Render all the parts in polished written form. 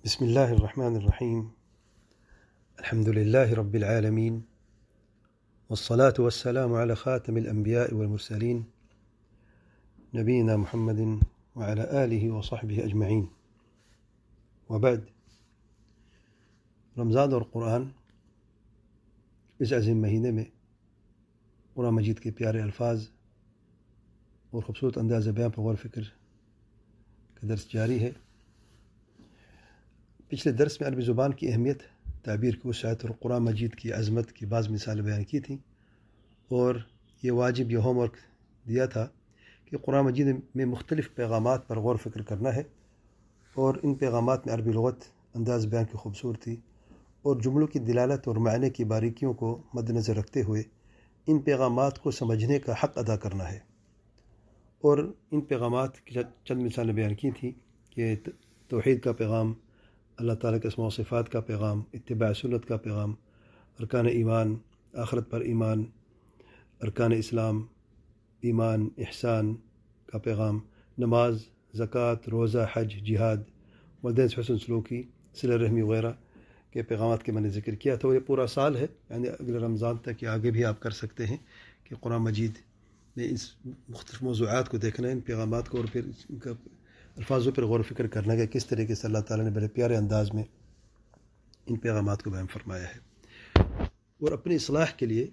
بسم الله الرحمن الرحيم. الحمد لله رب العالمين، والصلاة والسلام على خاتم الأنبياء والمرسلين نبينا محمد وعلى آله وصحبه أجمعين. وبعد، رمضان اور قرآن اس عظیم مہینے میں قرآن مجید کے پیارے الفاظ اور خوبصورت انداز بیان پر غور و فکر کا درس جاری ہے۔ پچھلے درس میں عربی زبان کی اہمیت، تعبیر کی وسعت اور قرآن مجید کی عظمت کی بعض مثالیں بیان کی تھیں، اور یہ واجب، یہ ہوم ورک دیا تھا کہ قرآن مجید میں مختلف پیغامات پر غور و فکر کرنا ہے، اور ان پیغامات میں عربی لغت، انداز بیان کی خوبصورتی اور جملوں کی دلالت اور معنی کی باریکیوں کو مد نظر رکھتے ہوئے ان پیغامات کو سمجھنے کا حق ادا کرنا ہے۔ اور ان پیغامات کی چند مثالیں بیان کی تھیں کہ توحید کا پیغام، اللہ تعالیٰ کے اسماء و صفات کا پیغام، اتباع سنت کا پیغام، ارکان ایمان، آخرت پر ایمان، ارکان اسلام، ایمان، احسان کا پیغام، نماز، زکوٰۃ، روزہ، حج، جہاد، والدین سے حسن سلوکی، صلہ رحمی وغیرہ کے پیغامات کے میں نے ذکر کیا تھا۔ اور یہ پورا سال ہے، یعنی اگلے رمضان تک یا آگے بھی آپ کر سکتے ہیں کہ قرآن مجید میں اس مختلف موضوعات کو دیکھنا ہے، ان پیغامات کو، اور پھر ان کا الفاظوں پر غور و فکر کرنا ہے کہ کس طریقے سے اللہ تعالیٰ نے بڑے پیارے انداز میں ان پیغامات کو بیان فرمایا ہے، اور اپنی اصلاح کے لیے،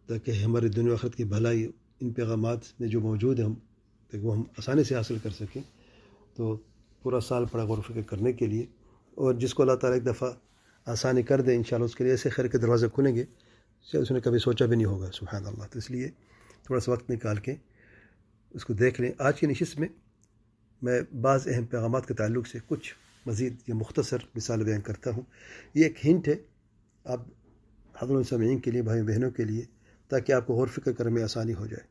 تاکہ ہماری دنیا و آخرت کی بھلائی ان پیغامات میں جو موجود ہیں تاکہ وہ ہم آسانی سے حاصل کر سکیں۔ تو پورا سال پڑا غور و فکر کرنے کے لیے، اور جس کو اللہ تعالیٰ ایک دفعہ آسانی کر دے انشاءاللہ، اس کے لیے ایسے خیر کے دروازے کھلیں گے شاید اس نے کبھی سوچا بھی نہیں ہوگا، سبحان اللہ۔ تو اس لیے تھوڑا سا وقت نکال کے اس کو دیکھ لیں۔ آج کی نشست میں میں بعض اہم پیغامات کے تعلق سے کچھ مزید یا مختصر مثال بیان کرتا ہوں۔ یہ ایک ہنٹ ہے آپ حضرات سامعین کے لیے، بھائی بہنوں کے لیے، تاکہ آپ کو غور فکر کرنے میں آسانی ہو جائے۔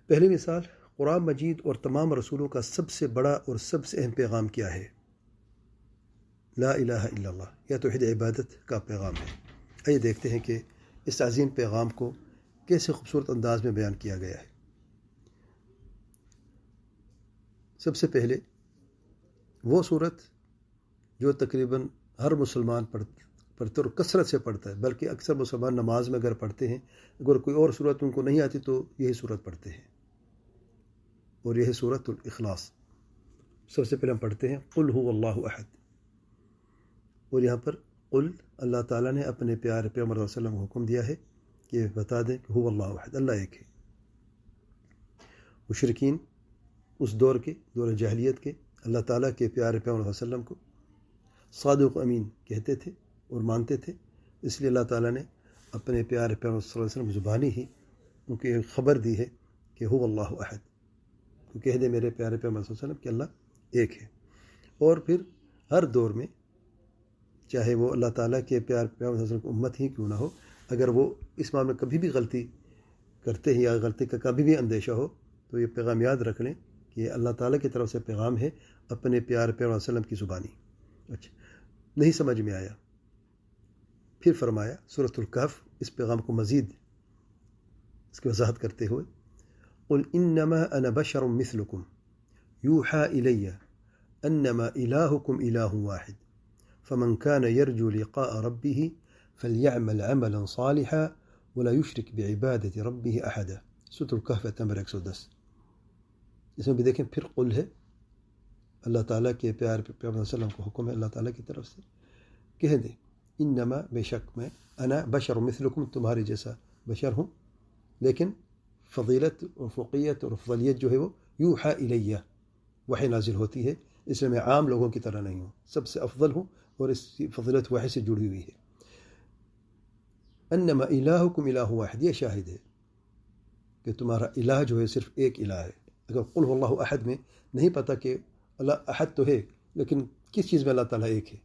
پہلی مثال، قرآن مجید اور تمام رسولوں کا سب سے بڑا اور سب سے اہم پیغام کیا ہے؟ لا الہ الا اللہ، یا توحید عبادت کا پیغام ہے۔ آئیے دیکھتے ہیں کہ اس عظیم پیغام کو کیسے خوبصورت انداز میں بیان کیا گیا ہے۔ سب سے پہلے وہ صورت جو تقریباً ہر مسلمان پڑھتے اور کثرت سے پڑھتا ہے، بلکہ اکثر مسلمان نماز میں اگر پڑھتے ہیں، اگر کوئی اور صورت ان کو نہیں آتی تو یہی صورت پڑھتے ہیں، اور یہی صورت الاخلاص۔ سب سے پہلے ہم پڑھتے ہیں قل هو اللہ احد، اور یہاں پر قل، اللہ تعالیٰ نے اپنے پیارے پیغمبر صلی اللہ علیہ وسلم کو حکم دیا ہے کہ بتا دیں کہ هو اللہ احد، اللہ ایک ہے۔ مشرکین اس دور کے، دور جاہلیت کے، اللہ تعالیٰ کے پیارے پیغمبر صلی اللہ علیہ وسلم کو صادق و امین کہتے تھے اور مانتے تھے، اس لیے اللہ تعالیٰ نے اپنے پیارے پیغمبر صلی اللہ علیہ وسلم زبانی ہی ان کو ایک خبر دی ہے کہ هو اللہ احد، تو کہہ دے میرے پیارے پیغمبر صلی اللہ علیہ وسلم کہ اللہ ایک ہے۔ اور پھر ہر دور میں، چاہے وہ اللہ تعالیٰ کے پیارے پیغمبر صلی اللہ علیہ وسلم کی امت ہی کیوں نہ ہو، اگر وہ اس معاملے میں کبھی بھی غلطی کرتے ہیں یا غلطی کا کبھی بھی اندیشہ ہو، تو یہ پیغام یاد رکھ لیں کہ یہ اللہ تعالیٰ کی طرف سے پیغام ہے اپنے پیارے پیغمبر صلی اللہ علیہ وسلم کی زبانی۔ اچھا، نہیں سمجھ میں آیا، پھر فرمایا سورۃ الکہف اس پیغام کو مزید اس کی وضاحت کرتے ہوئے، قل انما انا بشر مثلکم یوحى الی انما الہکم الہ واحد فمن كان يرجو لقاء ربه فليعمل عملا صالحا ولا يشرك بعبادة ربه احدا۔ سورۃ الکہف نمبر 110۔ اس میں بھی دیکھیں پھر قل ہے، اللہ تعالیٰ کے پیارے پیغمبر صلی اللہ علیہ وسلم کو حکم ہے اللہ تعالیٰ کی طرف سے، کہہ دیں انما، بے شک میں، انا بشر مثلکم، تمہاری جیسا بشر ہوں، لیکن فضیلت اور فوقیت اور افضلیت جو ہے وہ یوحى الیہ، وحی نازل ہوتی ہے، اس لیے میں عام لوگوں کی طرح نہیں ہوں، سب سے افضل ہوں، اور اس کی فضیلت وحی سے جڑی ہوئی ہے۔ انما الہکم الہ واحد، یہ شاہد ہے کہ تمہارا الہ جو ہے صرف ایک الہ ہے۔ اگر قل هو اللہ احد میں نہیں پتہ کہ اللہ احد تو ہے، لیکن کس چیز میں اللہ تعالیٰ ایک ہے،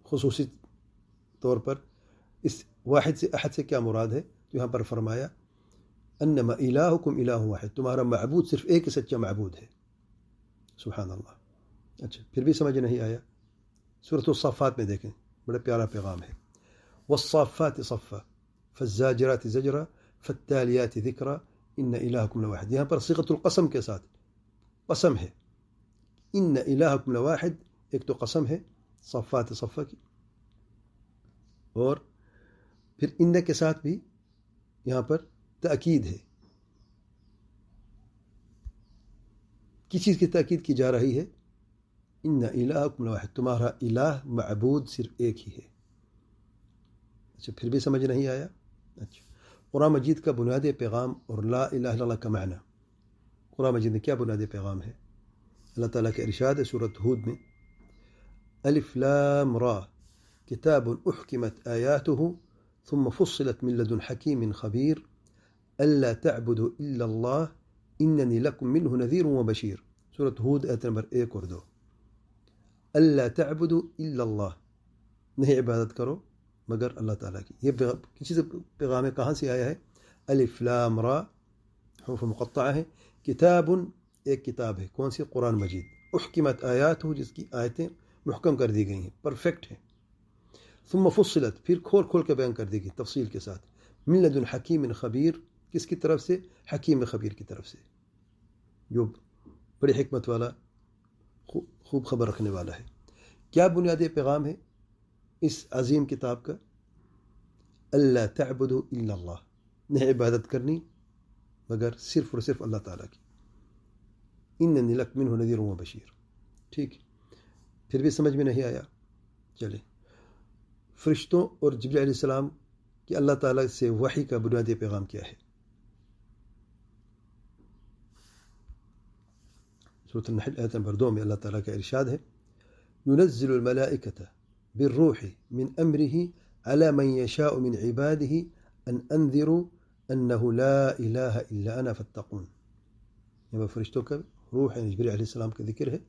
خصوصی طور پر اس واحد سے، احد سے کیا مراد ہے، تو یہاں پر فرمایا انما الہکم الہ واحد، تمہارا معبود صرف ایک ہی سچا معبود ہے، سبحان اللہ۔ اچھا، پھر بھی سمجھ نہیں آیا، سورۃ الصافات میں دیکھیں، بڑا پیارا پیغام ہے، والصافات صفا فالزاجرات زجرا فالتالیات ذکرا ان الہکم لواحد۔ یہاں پر صیغۃ القسم کے ساتھ قسم ہے، ان الہکم لواحد، ایک تو قسم ہے صفات صفہ کی، اور پھر ان کے ساتھ بھی یہاں پر تأکید ہے. کس چیز کی تأکید کی جا رہی ہے؟ ان الہکم لواحد، تمہارا الہ معبود صرف ایک ہی ہے. اچھا پھر بھی سمجھ نہیں آیا؟ اچھا قرآن مجید کا بنیادی پیغام اور لا الہ الا اللہ کا معنی، قرآن مجید میں کیا بنیادی پیغام ہے؟ اللہ تعالیٰ کے ارشاد ہے سورۃ ہود میں، الف لام را کتاب احکمت آیاته ثم فصلت من لدن حکیم خبیر الا تعبدوا الا اللہ اننی لکم منہ نذیر وبشیر. سورۃ ہود آیت نمبر 1 اور 2. الا تعبدوا الا اللہ، نہیں عبادت کرو مگر اللہ تعالیٰ کی. یہ کسی سے پیغام کہاں سے آیا ہے؟ الف لام را حروف مقطعہ ہے، کتاب ایک کتاب ہے، کون سی؟ قرآن مجید، احکمت آیات ہو، جس کی آیتیں محکم کر دی گئی ہیں، پرفیکٹ ہیں. ثم فصلت، پھر کھول کھول کے بیان کر دی گئی تفصیل کے ساتھ، من لدن حکیم خبیر، کس کی طرف سے؟ حکیم خبیر کی طرف سے، جو بڑی حکمت والا، خوب خبر رکھنے والا ہے. کیا بنیادی پیغام ہے اس عظیم کتاب کا؟ اللہ تعبدوا الا اللہ، نہیں عبادت کرنی مگر صرف اور صرف اللہ تعالیٰ کی. اننی لکم منہ نذیر و بشیر. ٹھیک، پھر بھی سمجھ میں نہیں آیا؟ چلے، فرشتوں اور جبریل علیہ السلام کہ اللہ تعالیٰ سے وحی کا بنیادی پیغام کیا ہے؟ سورۃ النحل آیت نمبر 2 میں اللہ تعالیٰ کا ارشاد ہے، ينزل الملائکة بالروح من امره على من يشاء من عباده ان انذروا انه لا الہ الا انا فاتقون. یہ فرشتوں کا روح یعنی جبریل علیہ السلام کا ذکر ہے،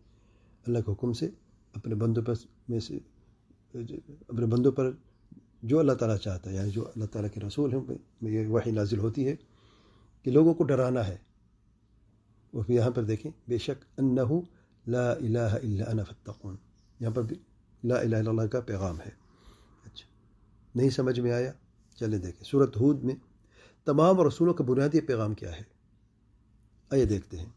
اللہ کے حکم سے اپنے بندوں پر جو اللہ تعالیٰ چاہتا ہے، یعنی جو اللہ تعالیٰ کے رسول ہیں میں یہ وحی نازل ہوتی ہے کہ لوگوں کو ڈرانا ہے. اور یہاں پر دیکھیں، بے شک انہ لا الہ الا انا فاتقون، یہاں پر بھی لا الہ الا اللہ کا پیغام ہے. اچھا نہیں سمجھ میں آیا؟ چلے دیکھیں سورۃ ہود میں تمام رسولوں کا بنیادی پیغام کیا ہے. آئیے دیکھتے ہیں.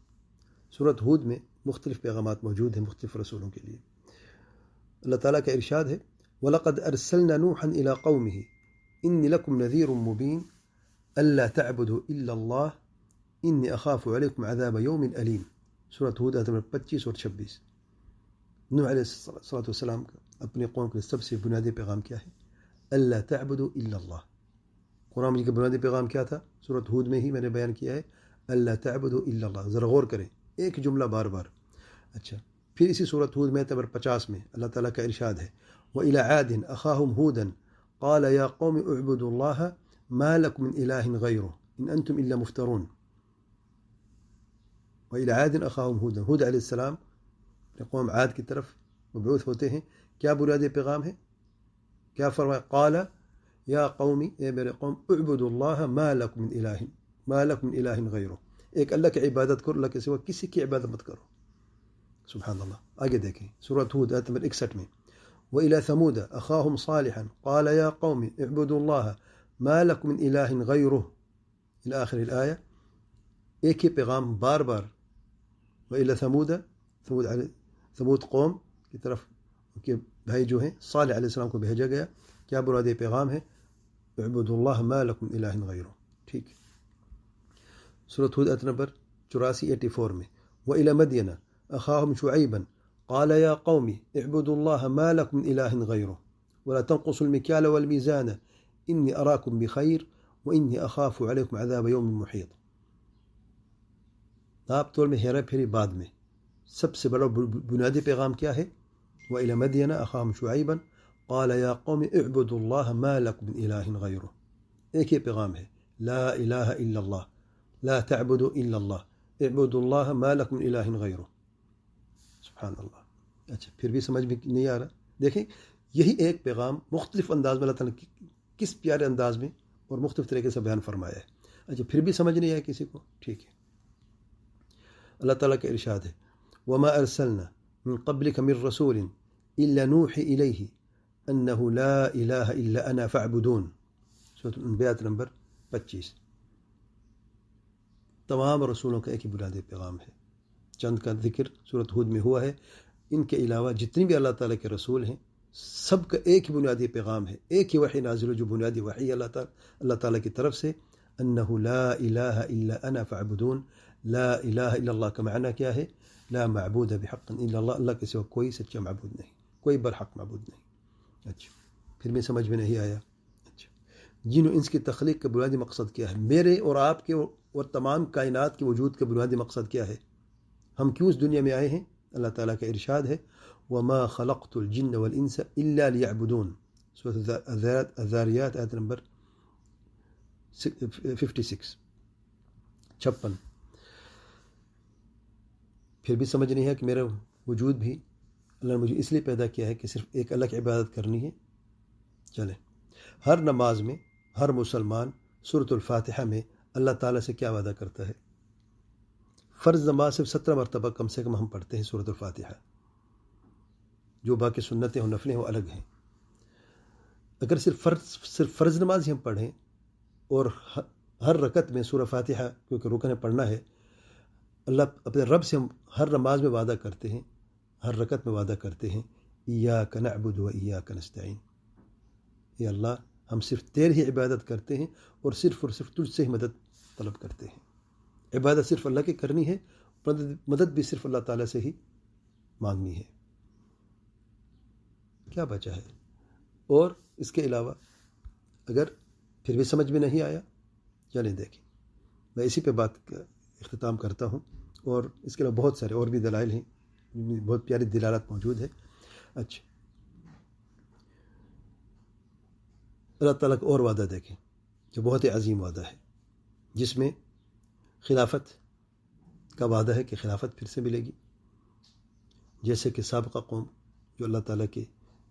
سورۃ ہود میں مختلف پیغامات موجود ہیں مختلف رسولوں کے لیے. اللہ تعالیٰ کا ارشاد ہے، وَلَقَدْ أَرْسَلْنَا نُوحًا إِلَىٰ قَوْمِهِ إِنِّي لَكُمْ نَذِيرٌ مُّبِينٌ أَلَّا تَعْبُدُوا إِلَّا اللَّهَ إِنِّي أَخَافُ عَلَيْكُمْ عَذَابَ يَوْمٍ أَلِيمٍ. سورۃ ہود آیت نمبر 25 اور 26. نوح علیہ السلام کا اپنے قوم کے سب سے بنیادی پیغام کیا ہے؟ اللہ تعبدوا الا اللہ. قرآن مجید کا بنیادی پیغام کیا تھا؟ سورۃ ہود میں ہی میں نے بیان کیا ہے، اللہ تعبدوا الا اللہ. ذرا غور کریں، ایک جملہ بار بار. اچھا پھر اسی سورۃ ہود میں نمبر 50 میں اللہ تعالیٰ کا ارشاد ہے، وَإِلَىٰ عَادٍ أَخَاهُمْ هُودًا قَالَ يَا قَوْمِ اعْبُدُوا اللَّهَ مَا لَكُمْ مِنْ إِلَٰهٍ غَيْرُهُ إِنْ أَنْتُمْ إِلَّا مُفْتَرُونَ. وَإِلَىٰ عَادٍ أَخَاهُمْ هُودًا، ہود علیہ السلام اپنے قوم عاد کی طرف مبعوث ہوتے ہیں. کیا بنیادی پیغام ہے؟ کیا فرمایا؟ قَالَ یا قومی، اے میرے قوم، اعبدوا اللہ ما لکم من الہ غیرہ، ایک اللہ کی عبادت کرو، اللہ کے سوا کسی کی عبادت مت کرو. سبحان اللہ. آگے دیکھیں سورۃ ہود آیت نمبر 61 میں، وَإِلَىٰ ثَمُودَ أَخَاهُمْ صَالِحًا قَالَ يَا قَوْمِ اعْبُدُوا اللَّهَ مَا لَكُمْ مِنْ إِلَٰهٍ غَيْرُهُ إلى آخر الآیہ. ایک ہی پیغام بار بار. وَإِلَىٰ ثمود قوم کی طرف کے بھائی جو ہیں صالح علیہ السلام کو بھیجا گیا. کیا برادی پیغام ہے؟ اعبدوا اللہ ما لکم من الہ غیرہ. ٹھیک. سورۃ ہود آیت نمبر 84 میں، وَإِلَىٰ مَدْيَنَ أَخَاهُمْ شُعَيْبًا قَالَ يَا قَوْمِ اعْبُدُوا اللَّهَ مَا لَكُمْ مِنْ إِلَٰهٍ غَيْرُهُ وَلَا تَنقُصُوا الْمِكْيَالَ وَالْمِيزَانَ إِنِّي أَرَاكُمْ بِخَيْرٍ وَإِنِّي أَخَافُ عَلَيْكُمْ عَذَابَ يَوْمٍ مُحِيطٍ. ناپ تول میں ہیرا پھیری بعد میں سب سے بڑا بنیادی پیغام کیا ہے؟ وَإِلَىٰ مَدْيَنَ أَخَاهُمْ شُعَيْبًا قَالَ يَا قَوْمِ اعْبُدُوا اللَّهَ مَا لَكُمْ مِنْ إِلَٰهٍ غَيْرُهُ. ایک ہی پیغام ہے، لا الہ الا اللہ، لا تعبدوا الا اللہ، اعبدوا اللہ ما لکم من الہ غیرہ. سبحان اللہ. اچھا پھر بھی سمجھ میں نہیں آ رہا؟ دیکھیں یہی ایک پیغام مختلف انداز میں اللہ تعالیٰ نے کس پیارے انداز میں اور مختلف طریقے سے بیان فرمایا ہے. اچھا پھر بھی سمجھ نہیں آیا کسی کو؟ ٹھیک ہے. اللہ تعالیٰ کا ارشاد ہے، وما ارسلنا من قبلک من رسول الا نوحی الیہ انہ لا الہ الا انا فاعبدون. سورۃ الانبیاء نمبر 25. تمام رسولوں کا ایک ہی بنیادی پیغام ہے. چند کا ذکر سورۃ ہود میں ہوا ہے، ان کے علاوہ جتنی بھی اللہ تعالیٰ کے رسول ہیں سب کا ایک ہی بنیادی پیغام ہے، ایک ہی وحی نازل ہو جو بنیادی وحی اللہ تعالیٰ کی طرف سے، انہ لا الہ الا انا فاعبدون۔ لا الہ الا اللہ کا معنی کیا ہے؟ لا معبود بحق الا اللہ، اللہ کے سوا کوئی سچا معبود نہیں، کوئی برحق معبود نہیں۔ اچھا، پھر بھی سمجھ میں نہیں آیا؟ اچھا، جن و انس کی تخلیق کا بنیادی مقصد کیا ہے؟ میرے اور آپ کے اور تمام کائنات کے وجود کا بنیادی مقصد کیا ہے؟ ہم کیوں اس دنیا میں آئے ہیں؟ اللہ تعالیٰ کا ارشاد ہے وما خلقت الجن والانس الا ليعبدون، سورۃ الذاریات آیت نمبر 56۔ پھر بھی سمجھ نہیں ہے کہ میرا وجود بھی اللہ نے مجھے اس لیے پیدا کیا ہے کہ صرف ایک اللہ کی عبادت کرنی ہے۔ چلیں، ہر نماز میں ہر مسلمان سورۃ الفاتحہ میں اللہ تعالیٰ سے کیا وعدہ کرتا ہے؟ فرض نماز صرف 17 مرتبہ کم سے کم ہم پڑھتے ہیں سورۃ الفاتحہ، جو باقی سنتیں اور نفلیں وہ الگ ہیں۔ اگر صرف فرض نماز ہی ہم پڑھیں اور ہر رکعت میں سورہ فاتحہ کیونکہ رکن پڑھنا ہے، اللہ اپنے رب سے ہم ہر نماز میں وعدہ کرتے ہیں، ہر رکعت میں وعدہ کرتے ہیں ایاک نعبد و ایاک نستعین، اے اللہ ہم صرف تیرے ہی عبادت کرتے ہیں اور صرف تجھ سے ہی مدد طلب کرتے ہیں۔ عبادت صرف اللہ کی کرنی ہے، مدد بھی صرف اللہ تعالیٰ سے ہی مانگنی ہے۔ کیا بچا ہے؟ اور اس کے علاوہ اگر پھر بھی سمجھ میں نہیں آیا، چلیں دیکھیں، میں اسی پہ بات کا اختتام کرتا ہوں، اور اس کے علاوہ بہت سارے اور بھی دلائل ہیں، بہت پیاری دلالات موجود ہے۔ اچھا، اللہ تعالیٰ کا اور وعدہ دیکھیں جو بہت ہی عظیم وعدہ ہے، جس میں خلافت کا وعدہ ہے کہ خلافت پھر سے ملے گی، جیسے کہ سابقہ قوم جو اللہ تعالیٰ کے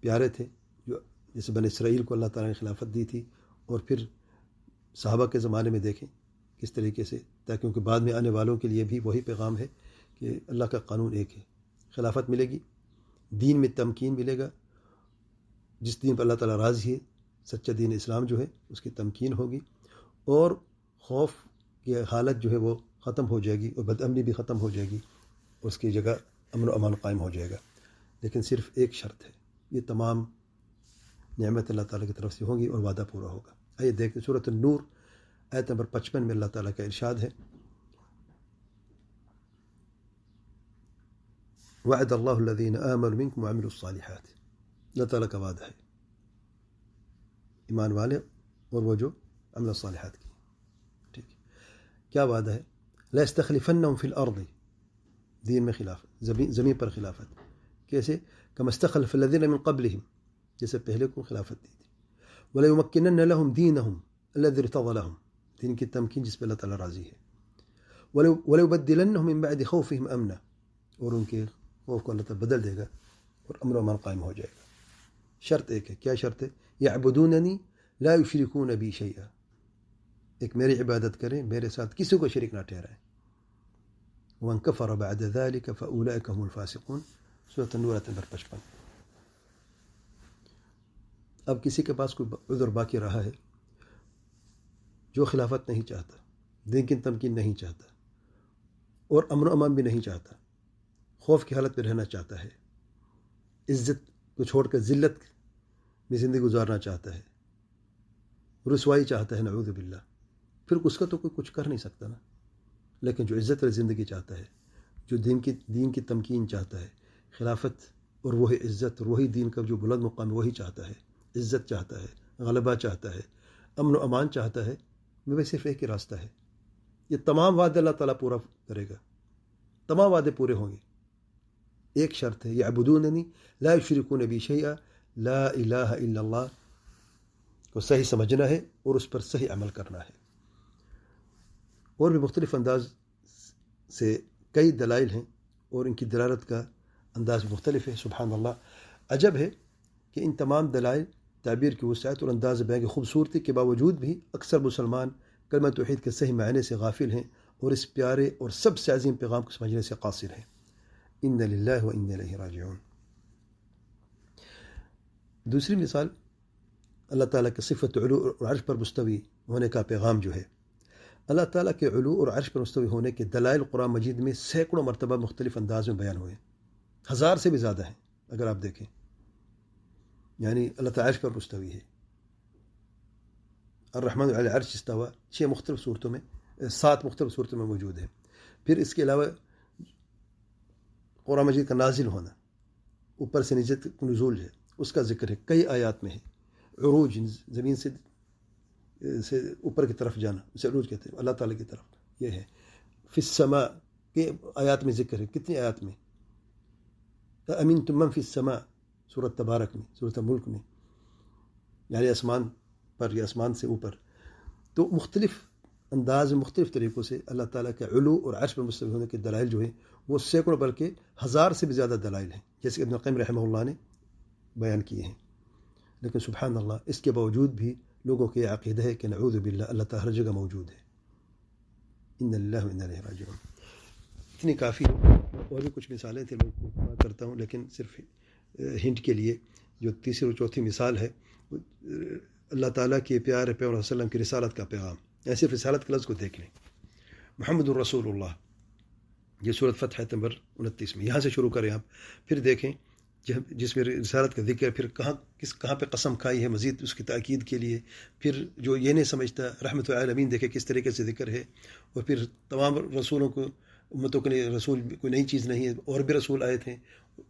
پیارے تھے، جو جیسے بنی اسرائیل کو اللہ تعالیٰ نے خلافت دی تھی، اور پھر صحابہ کے زمانے میں دیکھیں کس طریقے سے، تاکہ ان کے بعد میں آنے والوں کے لیے بھی وہی پیغام ہے کہ اللہ کا قانون ایک ہے، خلافت ملے گی، دین میں تمکین ملے گا، جس دین پر اللہ تعالیٰ راضی ہے، سچا دین اسلام جو ہے اس کی تمکین ہوگی، اور خوف کی حالت جو ہے وہ ختم ہو جائے گی، اور بدامنی بھی ختم ہو جائے گی، اس کی جگہ امن و امان قائم ہو جائے گا۔ لیکن صرف ایک شرط ہے، یہ تمام نعمت اللہ تعالیٰ کی طرف سے ہوں گی اور وعدہ پورا ہوگا۔ آئیے دیکھتے سورۃ النور آیت نمبر 55 میں اللہ تعالیٰ کا ارشاد ہے وعد اللہ الذین آمنوا منکم وعملوا الصالحات، اللہ تعالیٰ کا وعدہ ہے ایمان والے اور وہ جو عمل الصالحات کی۔ ٹھیک ہے، کیا وعدہ ہے؟ لا استخلفنہم فی الارض، دین میں خلافت، زمین پر خلافت، کیسے؟ کما استخلف الذین من قبلہم، جیسے پہلے کو خلافت دی تھی، وَلَيُمَكِّنَنَّ لَهُمْ دِينَهُمْ الَّذِي ارْتَضَىٰ لَهُمْ، دین کی تمکین جس پہ اللہ تعالیٰ راضی ہے، وَلَيُبَدِّلَنَّهُم مِّن بَعْدِ خَوْفِهِمْ أَمْنًا، اور ان کے خوف کو اللہ تعالیٰ بدل دے گا اور امن و امان قائم ہو جائے گا۔ شرط ایک ہے، کیا شرط ہے؟ يَعْبُدُونَنِي لَا يُشْرِكُونَ بِي شَيْئًا، ایک میری عبادت کریں، میرے ساتھ کسی کو شریک نہ ٹھہرائیں۔ وَمَن كَفَرَ بَعْدَ ذَلِكَ فَأُولَٰئِكَ هُمُ الْفَاسِقُونَ، سورۃ النور آیت نمبر 55۔ اب کسی کے پاس کوئی عذر باقی رہا ہے جو خلافت نہیں چاہتا، دین کی تمکین نہیں چاہتا، اور امن و امان بھی نہیں چاہتا، خوف کی حالت میں رہنا چاہتا ہے، عزت کو چھوڑ کر ذلت میں زندگی گزارنا چاہتا ہے، رسوائی چاہتا ہے، نعوذ باللہ، پھر اس کا تو کوئی کچھ کر نہیں سکتا نا۔ لیکن جو عزت والی زندگی چاہتا ہے، جو دین کی تمکین چاہتا ہے، خلافت اور وہی عزت اور وہی دین کا جو بلند مقام وہی چاہتا ہے، عزت چاہتا ہے، غلبہ چاہتا ہے، امن و امان چاہتا ہے، میں صرف ایک ہی راستہ ہے، یہ تمام وعدے اللہ تعالیٰ پورا کرے گا، تمام وعدے پورے ہوں گے۔ ایک شرط ہے، یعبدوننی لا یشرکون بی شیئا، لا الہ الا اللہ کو صحیح سمجھنا ہے اور اس پر صحیح عمل کرنا ہے۔ اور بھی مختلف انداز سے کئی دلائل ہیں اور ان کی دلالت کا انداز بھی مختلف ہے۔ سبحان اللہ، عجب ہے کہ ان تمام دلائل، تعبیر کی وسعت اور انداز بیان کی خوبصورتی کے باوجود بھی اکثر مسلمان کلمہ توحید کے صحیح معنی سے غافل ہیں اور اس پیارے اور سب سے عظیم پیغام کو سمجھنے سے قاصر ہیں۔ ان للہ و انا الیہ راجعون۔ دوسری مثال، اللہ تعالیٰ کے صفت علو اور عرش پر مستوی ہونے کا پیغام جو ہے، اللہ تعالیٰ کے علو اور عرش پر مستوی ہونے کے دلائل قرآن مجید میں سینکڑوں مرتبہ مختلف انداز میں بیان ہوئے۔ 1000 سے بھی زیادہ ہیں اگر آپ دیکھیں. یعنی اللہ تعالیٰ عرش پر مستوی ہے. الرحمن علی العرش استوى 6 مختلف صورتوں میں 7 مختلف صورتوں میں موجود ہے. پھر اس کے علاوہ قرآن مجید کا نازل ہونا، اوپر سے نیچے تک نزول ہے، اس کا ذکر ہے کئی آیات میں ہے. عروج، زمین سے اوپر کی طرف جانا، اسے عروج کہتے ہیں، اللہ تعالیٰ کی طرف، یہ ہے. فی السماء کے آیات میں ذکر ہے. کتنی آیات میں؟ امنتم من فی السماء، سورۃ تبارک میں، سورۃ ملک میں، یعنی آسمان پر یا آسمان سے اوپر. تو مختلف انداز میں مختلف طریقوں سے اللہ تعالیٰ کے علو اور عرش پر مستوی ہونے کے دلائل جو ہیں وہ سینکڑوں بلکہ 1000 سے بھی زیادہ دلائل ہیں، جیسے ابن القیم رحمہ اللہ نے بیان کیے ہیں. لیکن سبحان اللہ، اس کے باوجود بھی لوگوں کے عقیدہ ہے کہ نعوذ باللہ اللہ تعالیٰ ہر جگہ موجود ہے. ان اللہ و انا الیہ راجعون. اتنی کافی ہے. اور بھی کچھ مثالیں تھیں میں کرتا ہوں، لیکن صرف ہنٹ کے لیے جو تیسری اور چوتھی مثال ہے اللہ تعالیٰ کے پیارے پیغمبر صلی اللہ علیہ وسلم کی رسالت کا پیغام. صرف رسالت کے لفظ کو دیکھ لیں، محمد الرسول اللہ، یہ سورۃ فتح نمبر 29 میں، یہاں سے شروع کریں آپ. پھر دیکھیں جس میں رسالت کا ذکر، پھر کہاں پہ قسم کھائی ہے مزید اس کی تاکید کے لیے. پھر جو یہ نہیں سمجھتا رحمت العالمین، دیکھیں کس طریقے سے ذکر ہے. اور پھر تمام رسولوں کو، امتوں کے لیے رسول کوئی نئی چیز نہیں ہے، اور بھی رسول آئے تھے،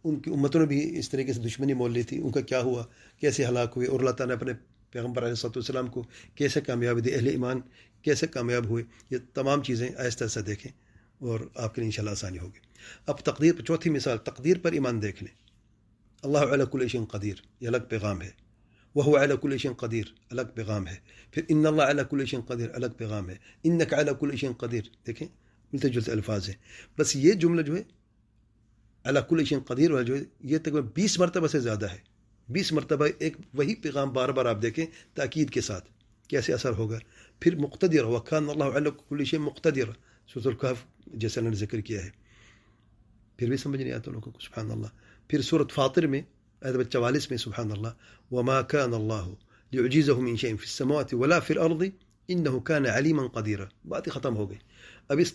ان کی امتوں نے بھی اس طریقے سے دشمنی مول لی تھی، ان کا کیا ہوا، کیسے ہلاک ہوئے، اور اللہ تعالیٰ نے اپنے پیغمبر علیہ السلام کو کیسے کامیابی دی، اہل ایمان کیسے کامیاب ہوئے. یہ تمام چیزیں آہستہ آہستہ دیکھیں اور آپ کے لیے انشاءاللہ آسانی ہوگی. اب تقدیر پر چوتھی مثال، تقدیر پر ایمان دیکھ لیں. اللہ علی کل شیء قدیر، یہ الگ پیغام ہے. وہو علی کل شیء قدیر، الگ پیغام ہے. پھر ان اللہ علی کل شیء قدیر، الگ پیغام ہے. انک علی کل شیء قدیر، دیکھیں ملتے جلتے الفاظ ہیں. بس یہ جملہ جو ہے علی کل شیء قدیر والا جو ہے، یہ تقریباً 20 مرتبہ سے زیادہ ہے. 20 مرتبہ ایک وہی پیغام بار بار آپ دیکھیں تاکید کے ساتھ، کیسے اثر ہوگا. پھر مقتدر، وکان اللہ علی کل شیء مقتدر، سورۃ الکہف جیسے میں نے ذکر کیا ہے. پھر بھی سمجھ نہیں آتا لوگوں کو، سبحان اللہ. پھر سورۃ فاطر میں آیت 44 میں، سبحان اللہ، وما كان الله ليعجزه من شيء في السماوات ولا في الارض انه كان عليما قديرا. بات ہی ختم ہو گئی. اب اس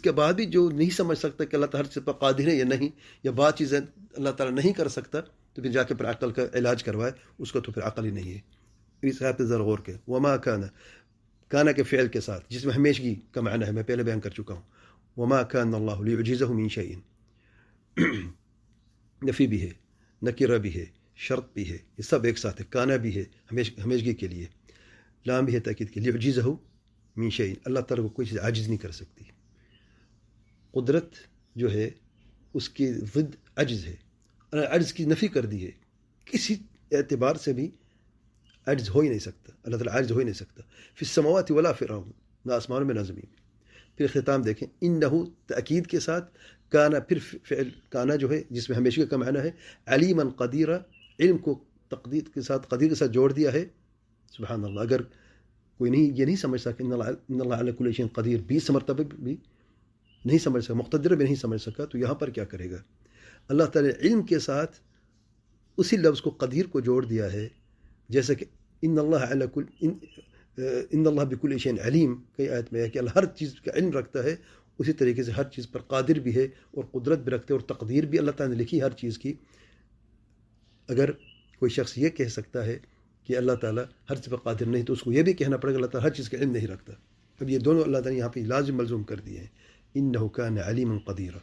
کے بعد بھی جو نہیں سمجھ سکتا کہ اللہ تعالیٰ ہر چیز پر قادر ہے یا نہیں، یا بات چیزیں اللہ تعالیٰ نہیں کر سکتا، تو پھر جا کے پھر عقل کا علاج کروائے، اس کو تو پھر عقل ہی نہیں ہے. اس آیت پہ ذرا غور کے. وما کانا کے فعل کے ساتھ، جس میں ہمیشگی کا معنی ہے، میں پہلے بیان کر چکا ہوں. وما كان الله ليعجزه من شيء، نفی بھی ہے، نکرہ بھی ہے، شرط بھی ہے، یہ سب ایک ساتھ ہے. کانا بھی ہے ہمیشگی کے لیے، لام بھی ہے تاکید کے لیے. لیعجزہ من شیء، اللہ تعالیٰ کو کوئی چیز عاجز نہیں کر سکتی. قدرت جو ہے اس کی ضد عجز ہے، عجز کی نفی کر دی ہے. کسی اعتبار سے بھی عجز ہو ہی نہیں سکتا، اللہ تعالیٰ عجز ہو ہی نہیں سکتا. فی السماوات ولا فی الارض، نہ آسمانوں میں نہ زمین میں. پھر ختام دیکھیں، انہ تاکید کے ساتھ، کانا پھر فعل کانا جو ہے جس میں ہمیشہ کا معنی ہے، علیما قدیرا، علم کو تقدیر کے ساتھ، قدیر کے ساتھ جوڑ دیا ہے. سبحان اللہ. اگر کوئی یہ نہیں سمجھ سکا ان اللہ علی کل شیء قدیر 20 مرتبہ بھی نہیں سمجھ سکا، مقتدر بھی نہیں سمجھ سکا، تو یہاں پر کیا کرے گا؟ اللہ تعالیٰ علم کے ساتھ اسی لفظ کو قدیر کو جوڑ دیا ہے. جیسے کہ ان اللہ بکل شیء علیم، کئی آیت میں ہے کہ اللہ ہر چیز کا علم رکھتا ہے، اسی طریقے سے ہر چیز پر قادر بھی ہے اور قدرت بھی رکھتے ہیں، اور تقدیر بھی اللہ تعالیٰ نے لکھی ہر چیز کی. اگر کوئی شخص یہ کہہ سکتا ہے کہ اللہ تعالیٰ ہر چیز پر قادر نہیں، تو اس کو یہ بھی کہنا پڑے گا اللہ تعالیٰ ہر چیز کا علم نہیں رکھتا. اب یہ دونوں اللہ تعالیٰ نے یہاں پہ لازم ملزوم کر دیے ہیں، انہ کان علیما قدیرا.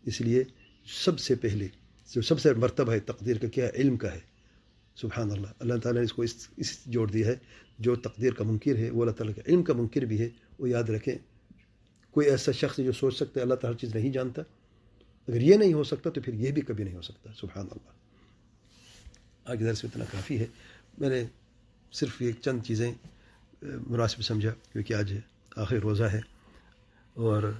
اس لیے سب سے پہلے جو سب سے مرتبہ ہے تقدیر کا، کیا ہے؟ علم کا ہے. سبحان اللہ. اللہ تعالیٰ نے اس کو اس جوڑ دیا ہے. جو تقدیر کا منکر ہے وہ اللہ تعالیٰ کے علم کا منکر بھی ہے. وہ یاد رکھیں، کوئی ایسا شخص جو سوچ سکتا ہے اللہ تعالیٰ ہر چیز نہیں جانتا، اگر یہ نہیں ہو سکتا تو پھر یہ بھی کبھی نہیں ہو سکتا. سبحان اللہ. آگے درس میں اتنا کافی ہے. میں نے صرف یہ چند چیزیں مناسب سمجھا، کیونکہ آج آخری روزہ ہے اور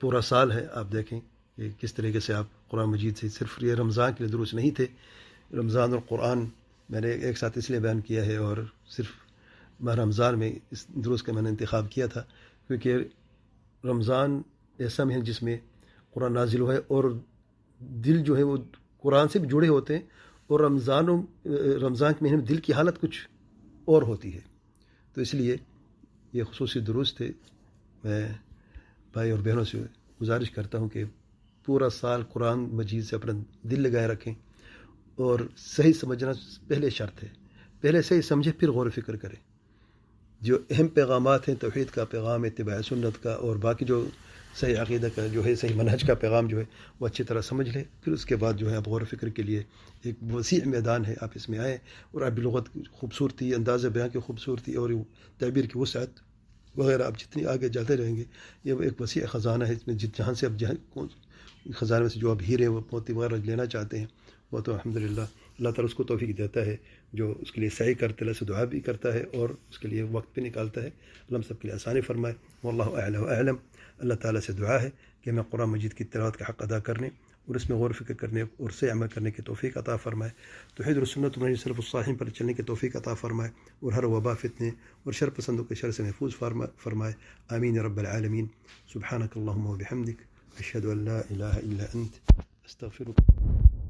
پورا سال ہے. آپ دیکھیں کہ کس طریقے سے آپ قرآن مجید سے، صرف یہ رمضان کے لیے دروس نہیں تھے. رمضان اور قرآن میں نے ایک ساتھ اس لیے بیان کیا ہے، اور صرف ماہ رمضان میں اس دروس کا میں نے انتخاب کیا تھا کیونکہ رمضان ایسا میں ہے جس میں قرآن نازل ہوا ہے، اور دل جو ہے وہ قرآن سے بھی جڑے ہوتے ہیں، اور رمضان کے مہینے میں دل کی حالت کچھ اور ہوتی ہے. تو اس لیے یہ خصوصی دروس تھے. میں بھائی اور بہنوں سے گزارش کرتا ہوں کہ پورا سال قرآن مجید سے اپنا دل لگائے رکھیں، اور صحیح سمجھنا پہلے شرط ہے، پہلے صحیح سمجھے پھر غور و فکر کریں۔ جو اہم پیغامات ہیں توحید کا پیغام، اتباع سنت کا، اور باقی جو صحیح عقیدہ کا جو ہے، صحیح منہج کا پیغام جو ہے وہ اچھی طرح سمجھ لیں، پھر اس کے بعد جو ہے آپ غور و فکر کے لیے ایک وسیع میدان ہے، آپ اس میں آئیں، اور عربی لغت کی خوبصورتی، انداز بیان کی خوبصورتی اور تعبیر کی وسعت وغیرہ آپ جتنی آگے جاتے رہیں گے، یہ ایک وسیع خزانہ ہے، اس میں جہاں سے اب خزانے میں سے جو اب ہیرے وہ موتی وغیرہ لینا چاہتے ہیں، وہ تو الحمدللہ اللہ تعالیٰ اس کو توفیق دیتا ہے، جو اس کے لیے سعی کرتے اللہ سے دعا بھی کرتا ہے اور اس کے لیے وقت بھی نکالتا ہے۔ اللہ ہم سب کے لیے آسانی فرمائے۔ واللہ اعلیٰ و اعلم۔ اللہ تعالیٰ سے دعا ہے کہ ہمیں قرآن مجید کی تلاوت کا حق ادا کرنے اور اس میں غور و فکر کرنے اور سے عمل کرنے کی توفیق عطا فرمائے، توحید اور سنت منہج سلف الصالحین پر چلنے کی توفیق عطا فرمائے، اور ہر وبا فتنے اور شر پسندوں کے شر سے محفوظ فرمائے۔ آمین یا رب العالمین۔ سبحانک اللہم و بحمدک، اشہد ان لا الہ الا انت، استغفرک۔